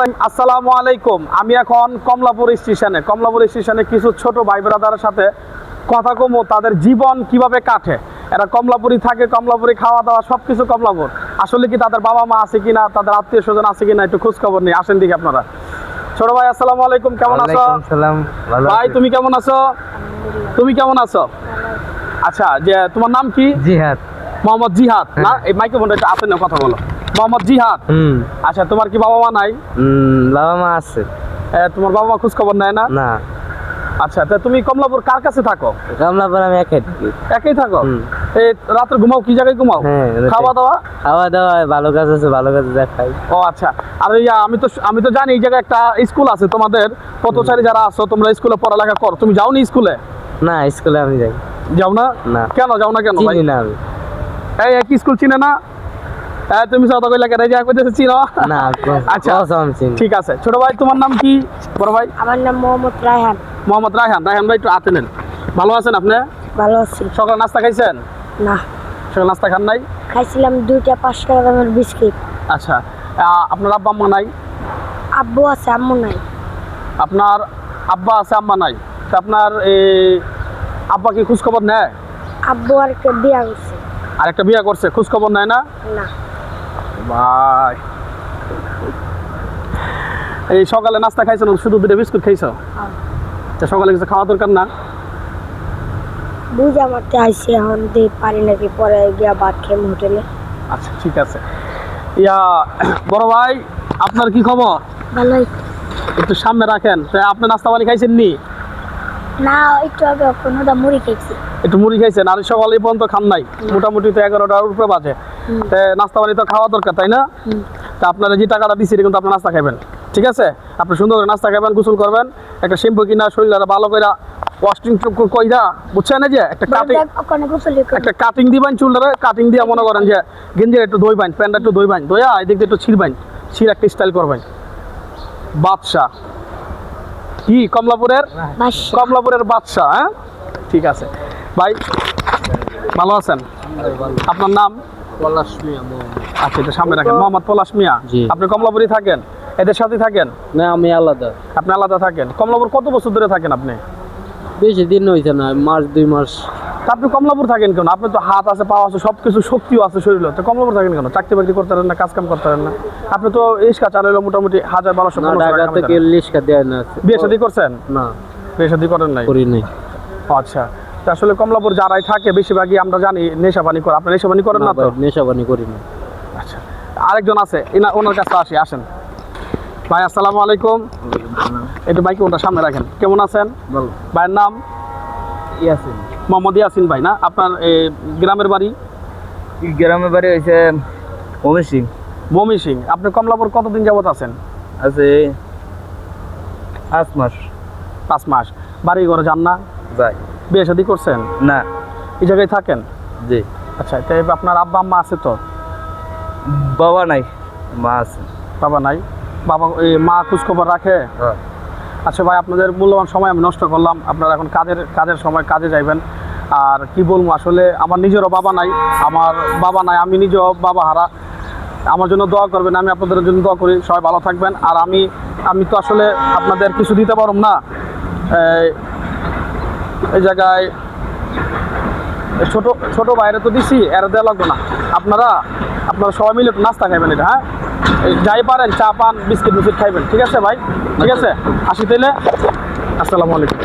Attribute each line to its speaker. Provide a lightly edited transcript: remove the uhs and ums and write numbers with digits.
Speaker 1: আসসালামু আলাইকুম। আমি এখন কমলাপুর স্টেশনে কিছু ছোট ভাই ব্রাদারের সাথে কথা কমো, তাদের জীবন কিভাবে কাটে। এরা কমলাপুরি থাকে, কমলাপুরি খাওয়া দাওয়া সবকিছু কমলাপুর। আসলে কি তাদের বাবা মা আছে কিনা, তাদের আত্মীয় স্বজন আছে কিনা, একটু খোঁজ খবর নেই। আসেন দিকে আপনারা। ছোট ভাই আসসালামু আলাইকুম, কেমন আছো? ভাই তুমি কেমন আছো? তুমি কেমন আছো? আচ্ছা, যে তোমার নাম কি?
Speaker 2: জিহাদ।
Speaker 1: মোহাম্মদ জিহাদ না? এই মাইক্রোফোনটা একটু আসেন না, কথা বলো। মোহাম্মদ জিহাদ। আচ্ছা, তোমার কি বাবা মা নাই?
Speaker 2: বাবা মা আছে।
Speaker 1: তোমার বাবা মা খোঁজ খবর নেয় না?
Speaker 2: না।
Speaker 1: আচ্ছা, তা তুমি কমলাপুর কার কাছে থাকো?
Speaker 2: কমলাপুর আমি
Speaker 1: একাই থাকো? এই রাতে ঘুমাও কি জায়গায় ঘুমাও? খাওয়া দাওয়া
Speaker 2: ভালো কাজ আছে, ভালো কাজে যা খাই।
Speaker 1: ও আচ্ছা। আর আমি তো জানি এই জায়গায় একটা স্কুল আছে তোমাদের, পথচারী যারা আছো তোমরা স্কুলে পড়ালেখা করো, তুমি যাও নি স্কুলে?
Speaker 2: না, স্কুলে আমি যাই।
Speaker 1: যাও না?
Speaker 2: না।
Speaker 1: কেন যাও না? কেন ভাই?
Speaker 2: চিনি না আমি।
Speaker 1: এই এক স্কুল চিনে না? তুমি সত কইলা কেন যা কইতেছ চিনো
Speaker 2: না?
Speaker 1: আচ্ছা
Speaker 2: আমি চিনি।
Speaker 1: ঠিক আছে। ছোট ভাই তোমার নাম কি? বড় ভাই?
Speaker 3: আমার নাম মোহাম্মদ রায়হান।
Speaker 1: মোহাম্মদ রায়হান। রায়হান ভাই একটু হাতে নেন। ভালো আছেন আপনি?
Speaker 3: ভালো আছি।
Speaker 1: সকালে নাস্তা খাইছেন?
Speaker 3: না।
Speaker 1: সকালে নাস্তা খান নাই?
Speaker 3: খাইছিলাম 2টা 5 টাকা দামের বিস্কিট।
Speaker 1: আচ্ছা, আপনার আব্বা আম্মা নাই?
Speaker 3: আব্বু আছে, আম্মু নাই।
Speaker 1: আপনার আব্বা আছে, আম্মা নাই। তা আপনার আব্বা কি খোঁজ খবর নেয়?
Speaker 3: আব্বু আর একটা বিয়া করছে।
Speaker 1: আর একটা বিয়ে করছে, খোঁজ খবর নেয় না?
Speaker 3: না।
Speaker 1: ভাই এই সকালে নাস্তা খাইছো না, শুধু 2টা বিস্কুট খাইছো? তা সকালে কিছু খাওয়া দরকার না?
Speaker 3: বুঝা মারতে আইছি, এখন দিয়ে পারি নাকি, পরে গিয়া ভাত খেম হোটেলে।
Speaker 1: আচ্ছা ঠিক আছে। বড় ভাই আপনার কি খবর?
Speaker 3: ভালোই।
Speaker 1: একটু সামনে রাখেন। তা আপনি নাস্তা পানি খাইছেন নি?
Speaker 3: না, একটু আগে কোনোটা মুড়ি খাইছি।
Speaker 1: একটু মুড়ি খাইছেন? আর সকালে এই পর্যন্ত খান নাই? মোটামুটি তো 11টার উপরে বাজে। নাস্তা পানি তো খাওয়া দরকার, তাই না? তা আপনারা যে টাকাটা দিচ্ছি কিন্তু আপনি নাস্তা খাবেন, ঠিক আছে? আপনি সুন্দর করে নাস্তা খাবেন, গোসল করবেন, একটা শ্যাম্পু কিনা শরীরটা ভালো করে ওয়াশিং কইরা, বুঝছেন? যে একটা কাটিং দিবেন, চুলটা কাটিং দিয়ে মনে করেন যে গেঞ্জির একটু ধুইবেন, প্যান্টটা একটু ধুইবেন, ধুইয়া এদিক দিয়ে একটু ছিঁড়বেন, ছিঁড়ে একটা স্টাইল করবেন। বাদশাহ কি কমলাপুরের বাদশাহ। হ্যাঁ ঠিক আছে ভাই, ভালো আছেন? আপনার নাম?
Speaker 2: পলাশ মিয়া।
Speaker 1: আচ্ছা, এটা সামনে রাখেন। মোহাম্মদ পলাশ মিয়া। আপনি কমলাপুরে থাকেন? এদের সাথে থাকেন?
Speaker 2: না, আমি আলাদা।
Speaker 1: আপনি আলাদা থাকেন? কমলাপুর কত বছর ধরে থাকেন আপনি?
Speaker 2: বেশি দিন হয়েছে না, মাস 2 মাস।
Speaker 1: তা আপনি কমলাপুর থাকেন কেন? আপনি তো হাত আছে, পা আছে, সবকিছু শক্তিও আছে শরীরে, তো কমলাপুর থাকেন কেন? চাকরি বাকরি করতে পারেন না, কাজ কাম করতে পারেন না? আপনি তো রিক্সা চালাইলো মোটামুটি 1000-1200
Speaker 2: ঢাকা থেকে রিক্সা দেয় না।
Speaker 1: বিয়ে শাদী করছেন?
Speaker 2: না,
Speaker 1: বিয়ে শাদী করেন নাই?
Speaker 2: করি নাই।
Speaker 1: আচ্ছা, তা আসলে কমলাপুর যারাই থাকে বেশিরভাগই আমরা জানি নেশাবানি করে। আপনি নেশাবানি করেন না? তো
Speaker 2: নেশাবানি করি না।
Speaker 1: আচ্ছা, আরেকজন আছে, ওনার কাছে আসেন। ভাই আসসালামু আলাইকুম। একটু বাইক ওটা সামনে রাখেন। কেমন আছেন?
Speaker 2: ভালো।
Speaker 1: ভাইয়ের নাম?
Speaker 2: ইয়াসিন।
Speaker 1: মোহাম্মদ ইয়াসিন ভাই না? আপনার গ্রামের বাড়ি?
Speaker 2: গ্রামের বাড়ি হয়েছে ময়মনসিং।
Speaker 1: ময়মনসিং। আপনি কমলাপুর কতদিন যাবত আছেন?
Speaker 2: আছে 5 মাস।
Speaker 1: 5 মাস। বাড়ি ঘরে যান না?
Speaker 2: যাই।
Speaker 1: বিয়ে শাদী করছেন?
Speaker 2: না।
Speaker 1: এই জায়গায় থাকেন?
Speaker 2: জি।
Speaker 1: আচ্ছা, তাই আপনার আব্বা আম্মা আছে তো?
Speaker 2: বাবা নাই, মা আছে।
Speaker 1: বাবা নাই? বাবা মা খোঁজ খবর রাখে? আচ্ছা ভাই, আপনাদের মূল্যবান সময় আমি নষ্ট করলাম। আপনারা এখন কাজের সময় কাজে যাইবেন। আর কি বলবো, আসলে আমার নিজেরও বাবা নাই, আমি নিজেও বাবা হারা। আমার জন্য দোয়া করবেন, আমি আপনাদের জন্য দোয়া করি। সবাই ভালো থাকবেন। আর আমি তো আসলে আপনাদের কিছু দিতে পারব না। এই জায়গায় ছোট বাইরে তো দিছি, এর দেওয়া লাগবে না। আপনারা সবাই মিলে একটু নাস্তা খাইবেন। এটা হ্যাঁ, যাই পারেন চা পান, বিস্কিট খাইবেন, ঠিক আছে ভাই? ঠিক আছে, আসি তাইলে। আসসালামু আলাইকুম।